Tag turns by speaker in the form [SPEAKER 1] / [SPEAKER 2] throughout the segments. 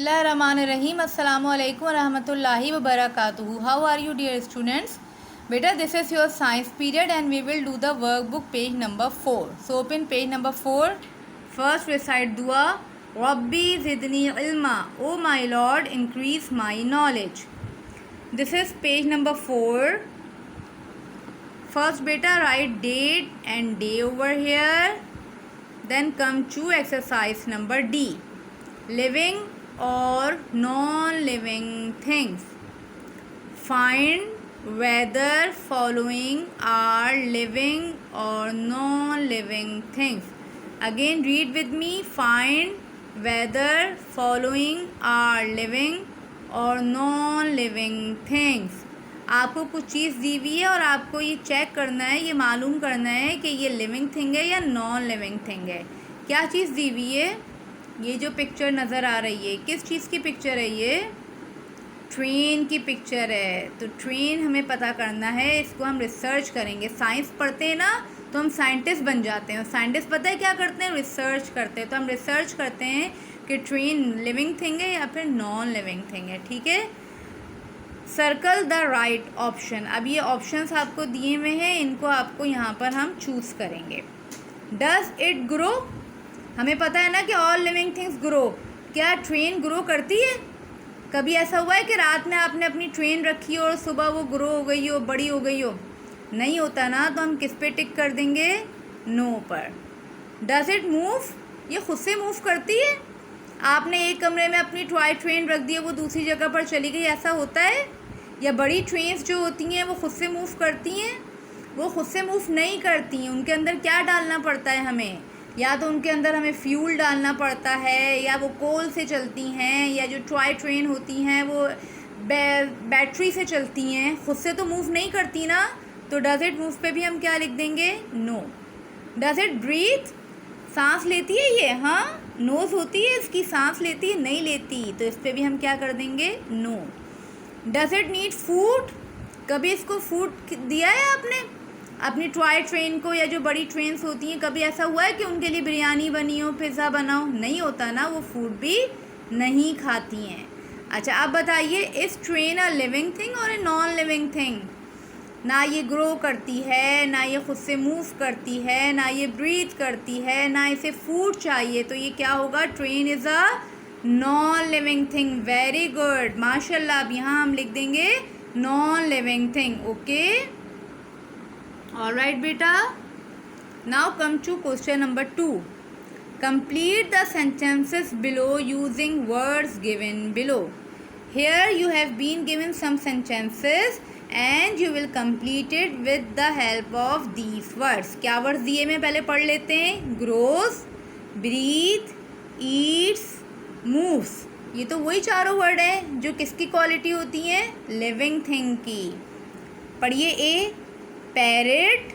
[SPEAKER 1] बिस्मिल्लाहिर्रहमानिर्रहीम अस्सलामु अलैकुम रहमतुल्लाहि व बरकातुहू। How are you dear students? बेटा this is your science period and we will do the work book page number 4. So open page number 4. First recite दुआ रब्बी ज़िदनी इल्मा, O my lord increase my knowledge. This is page number 4. First बेटा write date and day over here. Then come to exercise number D. Living or non-living things. Find whether following are living or non-living things. Again read with me. Find whether following are living or non-living things. आपको कुछ चीज़ दी हुई है और आपको ये check करना है, ये मालूम करना है कि ये लिविंग थिंग है या नॉन लिविंग थिंग है. क्या चीज़ दी हुई है? ये जो पिक्चर नज़र आ रही है किस चीज़ की पिक्चर है? ये ट्रेन की पिक्चर है. तो ट्रेन हमें पता करना है, इसको हम रिसर्च करेंगे. साइंस पढ़ते हैं ना तो हम साइंटिस्ट बन जाते हैं. साइंटिस्ट पता है क्या करते हैं? रिसर्च करते हैं. तो हम रिसर्च करते हैं कि ट्रेन लिविंग थिंग है या फिर नॉन लिविंग थिंग है. ठीक है. Circle the right option. अब ये ऑप्शंस आपको दिए हुए हैं, इनको आपको यहाँ पर हम चूज़ करेंगे. Does it grow? हमें पता है ना कि ऑल लिविंग थिंग्स ग्रो. क्या ट्रेन ग्रो करती है? कभी ऐसा हुआ है कि रात में आपने अपनी ट्रेन रखी हो और सुबह वो ग्रो हो गई हो, बड़ी हो गई हो? नहीं होता ना. तो हम किस पे टिक कर देंगे? नो पर. Does it move? ये खुद से मूव करती है? आपने एक कमरे में अपनी टॉय ट्रेन रख दी है, वो दूसरी जगह पर चली गई, ऐसा होता है? या बड़ी ट्रेन्स जो होती हैं वो खुद से मूव करती हैं? वो खुद से मूव नहीं करती हैं. उनके अंदर क्या डालना पड़ता है हमें? या तो उनके अंदर हमें फ्यूल डालना पड़ता है, या वो कोल से चलती हैं, या जो टॉय ट्रेन होती हैं वो बैटरी से चलती हैं. खुद से तो मूव नहीं करती ना. तो डज इट मूव पे भी हम क्या लिख देंगे? नो. Does it breathe? सांस लेती है ये? हाँ, नोज़ होती है इसकी, सांस लेती है? नहीं लेती. तो इस पर भी हम क्या कर देंगे? No. Does it need food? कभी इसको फूड दिया है आपने अपनी टॉय ट्रेन को? या जो बड़ी ट्रेन्स होती हैं कभी ऐसा हुआ है कि उनके लिए बिरयानी बनी हो, पिज़्ज़ा बना हो? नहीं होता ना. वो फूड भी नहीं खाती हैं. अच्छा, आप बताइए, इस ट्रेन अ लिविंग थिंग और ए नॉन लिविंग थिंग? ना ये ग्रो करती है, ना ये खुद से मूव करती है, ना ये ब्रीथ करती है, ना इसे फूड चाहिए. तो ये क्या होगा? Train is a non living thing. Very good, माशाल्लाह. अब यहाँ हम लिख देंगे non living thing. Okay, alright बेटा. Now come to question number 2. Complete the sentences below using words given below. Here you have been given some sentences and you will complete it with the help of these words. क्या words दिए मैं पहले पढ़ लेते हैं. grows, breathe, eats, moves. ये तो वही चारों वर्ड हैं जो किसकी क्वालिटी होती हैं? लिविंग थिंग की. पढ़िए. A parrot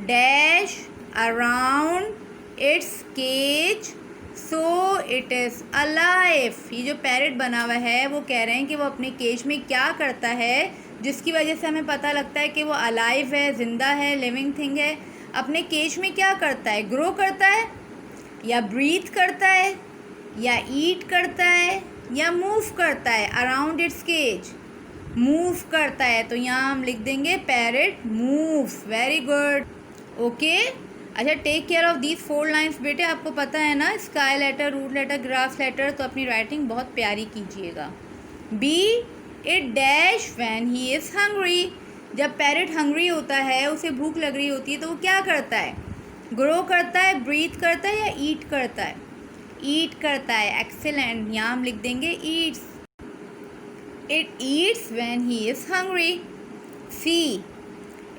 [SPEAKER 1] dash around its cage so it is alive. ये जो पैरेट बना हुआ है वो कह रहे हैं कि वो अपने केज में क्या करता है जिसकी वजह से हमें पता लगता है कि वो अलाइव है, ज़िंदा है, लिविंग थिंग है. अपने केज में क्या करता है? ग्रो करता है, या ब्रीथ करता है, या ईट करता है, या मूव करता है? अराउंड इट्स केज मूव करता है. तो यहाँ हम लिख देंगे parrot moves. Very good. Okay. अच्छा, take care of these 4 lines बेटे. आपको पता है ना, sky letter, root letter, grass letter. तो अपनी राइटिंग बहुत प्यारी कीजिएगा. Be it dash when he is hungry. जब पैरेट हंग्री होता है, उसे भूख लग रही होती है, तो वो क्या करता है? ग्रो करता है, ब्रीथ करता है, या ईट करता है? ईट करता है. एक्सेलेंट. यहाँ हम लिख देंगे eats. It eats when he is hungry. See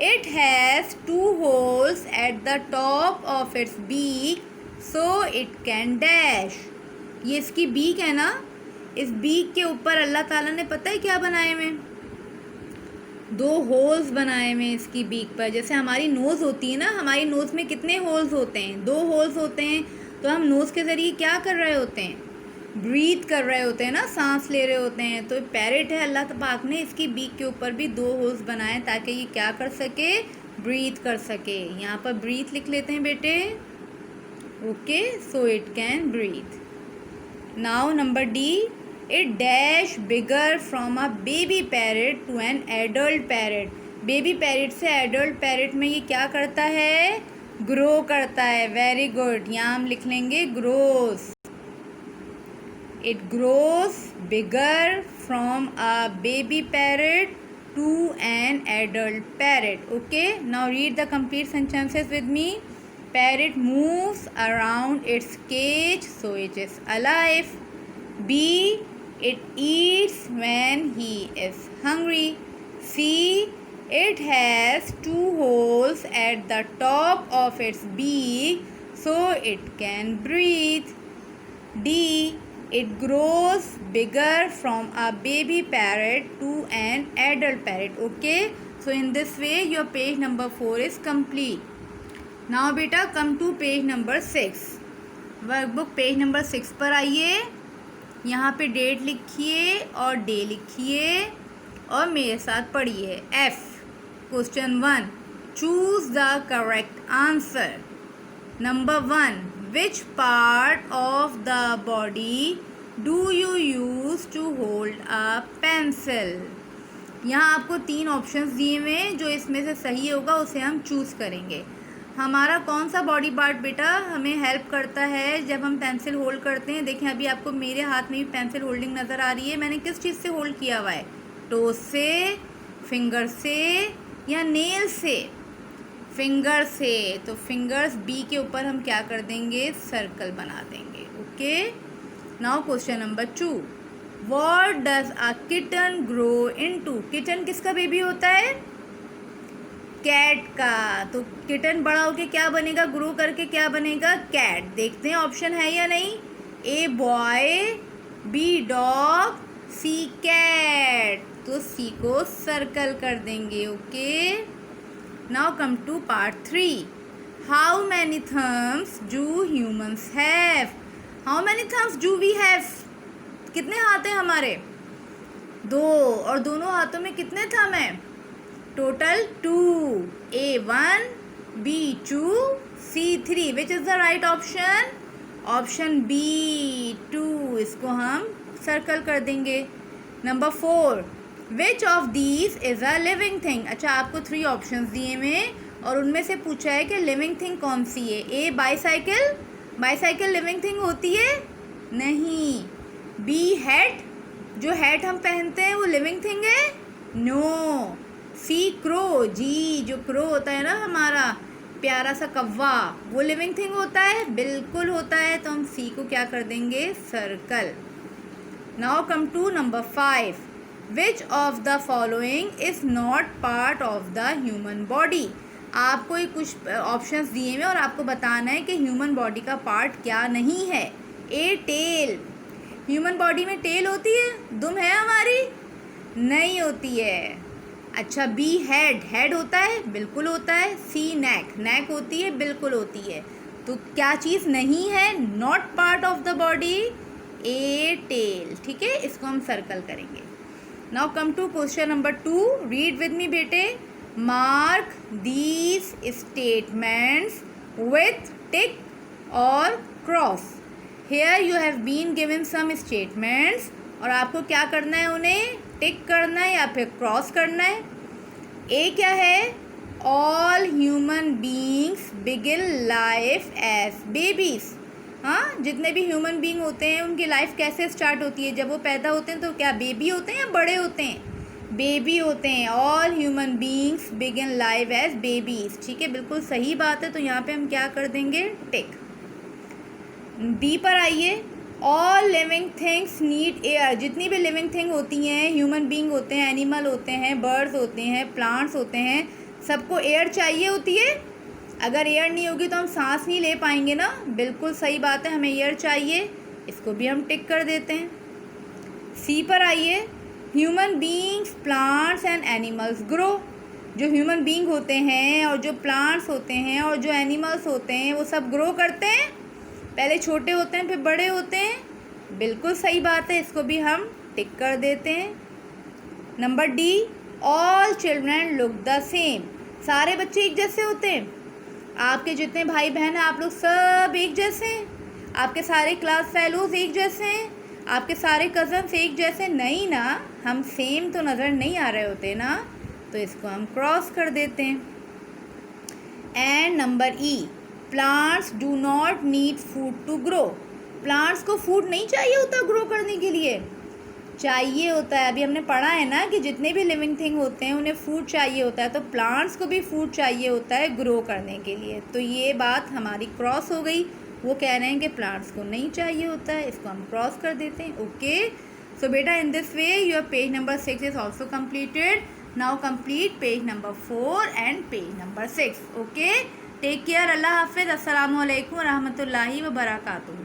[SPEAKER 1] It has 2 holes at the top of its beak so it can dash. ये इसकी बीक है ना. इस बीक के ऊपर अल्लाह ताला ने पता है क्या बनाए हुए? 2 होल्स बनाए हुए इसकी बीक पर. जैसे हमारी नोज़ होती है ना, हमारी नोज़ में कितने होल्स होते हैं? 2 होल्स होते हैं. तो हम नोज़ के ज़रिए क्या कर रहे होते हैं? ब्रीथ कर रहे होते हैं ना, सांस ले रहे होते हैं. तो पैरेट है, अल्लाह पाक ने इसकी बीक के ऊपर भी 2 होल्स बनाए ताकि ये क्या कर सके? ब्रीथ कर सके. यहाँ पर ब्रीथ लिख लेते हैं बेटे. Okay, so it can breathe. Now number D. It dash bigger from a baby parrot to an adult parrot. Baby parrot से एडल्ट पैरेट में ये क्या करता है? ग्रो करता है। वेरी गुड, यहाँ हम लिख लेंगे grows. It grows bigger from a baby parrot to an adult parrot. Okay, now read the complete sentences with me. Parrot moves around its cage, so it is alive. B, it eats when he is hungry. C, it has 2 holes at the top of its beak, so it can breathe. D, it grows bigger from a baby parrot to an adult parrot. Okay, so in this way your page number 4 is complete. Now beta come to page number 6. Workbook page number 6 पर आइए। यहाँ पे date लिखिए और day लिखिए और मेरे साथ पढ़िए। F, question 1, choose the correct answer. Number 1, which part of the body do you use to hold a pencil? यहाँ आपको 3 ऑप्शंस दिए हुए हैं, जो इसमें से सही होगा उसे हम चूज़ करेंगे। हमारा कौन सा बॉडी पार्ट बेटा हमें हेल्प करता है जब हम पेंसिल होल्ड करते हैं? देखें अभी आपको मेरे हाथ में भी पेंसिल होल्डिंग नज़र आ रही है। मैंने किस चीज़ से होल्ड किया हुआ है? टोज से, फिंगर से या नेल से? फिंगर से। तो फिंगर्स बी के ऊपर हम क्या कर देंगे? सर्कल बना देंगे। Okay, now question number 2, what does a kitten grow into? Kitten किसका बेबी होता है? कैट का। तो किटन बड़ा होके क्या बनेगा? ग्रो करके क्या बनेगा? कैट। देखते हैं ऑप्शन है या नहीं। A boy, B dog, C cat. तो सी को सर्कल कर देंगे। Okay, now come to part 3. How many thumbs do humans have? How many thumbs do we have? कितने हाथ हैं हमारे? 2। और दोनों हाथों में कितने थंब हैं? Total 2। A 1, B 2, C 3. Which is the right option? Option B 2। इसको हम सर्कल कर देंगे। Number 4, which of these is a living thing? अच्छा, आपको 3 ऑप्शंस दिए हुए और उनमें से पूछा है कि लिविंग थिंग कौन सी है। ए बाईसाइकिल, बाईसाइकिल लिविंग थिंग होती है? नहीं। बी हैट, जो हैट हम पहनते हैं वो लिविंग थिंग है? नो। सी क्रो, जी जो क्रो होता है ना हमारा प्यारा सा कौवा, वो लिविंग थिंग होता है? बिल्कुल होता है। तो हम सी को क्या कर देंगे? Circle. Now come to number 5, which of the following is not part of the human body? आपको ये कुछ ऑप्शंस दिए हुए और आपको बताना है कि ह्यूमन बॉडी का पार्ट क्या नहीं है। ए टेल, ह्यूमन बॉडी में टेल होती है? दुम है हमारी? नहीं होती है। अच्छा, बी हेड, हेड होता है? बिल्कुल होता है। सी नेक, नेक होती है? बिल्कुल होती है। तो क्या चीज़ नहीं है? Not part of the body? A tail. ठीक है, इसको हम सर्कल करेंगे। Now come to question number 2. Read with me बेटे. Mark these statements with tick or cross. Here you have been given some statements और आपको क्या करना है? उन्हें टिक करना है या फिर क्रॉस करना है। ए क्या है? All human beings begin life as babies. हाँ, जितने भी ह्यूमन बीइंग होते हैं उनकी लाइफ कैसे स्टार्ट होती है? जब वो पैदा होते हैं तो क्या बेबी होते हैं या बड़े होते हैं? बेबी होते हैं। All human beings begin life as babies. ठीक है, बिल्कुल सही बात है। तो यहाँ पे हम क्या कर देंगे? टिक। बी पर आइए। All living things need air. जितनी भी लिविंग थिंग होती हैं, ह्यूमन बीइंग होते हैं, एनिमल होते हैं, बर्ड्स होते हैं, प्लांट्स होते हैं, सबको एयर चाहिए होती है। अगर एयर नहीं होगी तो हम सांस नहीं ले पाएंगे ना। बिल्कुल सही बात है, हमें एयर चाहिए। इसको भी हम टिक कर देते हैं। सी पर आइए। Human beings, plants and animals grow. जो ह्यूमन बीइंग होते हैं और जो प्लांट्स होते हैं और जो एनिमल्स होते हैं वो सब ग्रो करते हैं। पहले छोटे होते हैं फिर बड़े होते हैं। बिल्कुल सही बात है, इसको भी हम टिक कर देते हैं। Number D, all children look the same. सारे बच्चे एक जैसे होते हैं? आपके जितने भाई बहन हैं आप लोग सब एक जैसे हैं? आपके सारे क्लास फेलोज एक जैसे हैं? आपके सारे कज़न्स एक जैसे नहीं ना, हम सेम तो नज़र नहीं आ रहे होते ना, तो इसको हम क्रॉस कर देते हैं। And number E, plants do not need food to grow. Plants को फूड नहीं चाहिए होता ग्रो करने के लिए, चाहिए होता है। अभी हमने पढ़ा है ना कि जितने भी लिविंग थिंग होते हैं उन्हें फूड चाहिए होता है, तो प्लांट्स को भी फूड चाहिए होता है ग्रो करने के लिए। तो ये बात हमारी क्रॉस हो गई, वो कह रहे हैं कि प्लांट्स को नहीं चाहिए होता है, इसको हम क्रॉस कर देते हैं। ओके, सो बेटा in this way your page number 6 is also completed. Now complete page number 4 and page number 6। Okay, take care, अल्लाह हाफिज़, अस्सलामु अलैकुम रहमतुल्लाहि व बरकातुहू।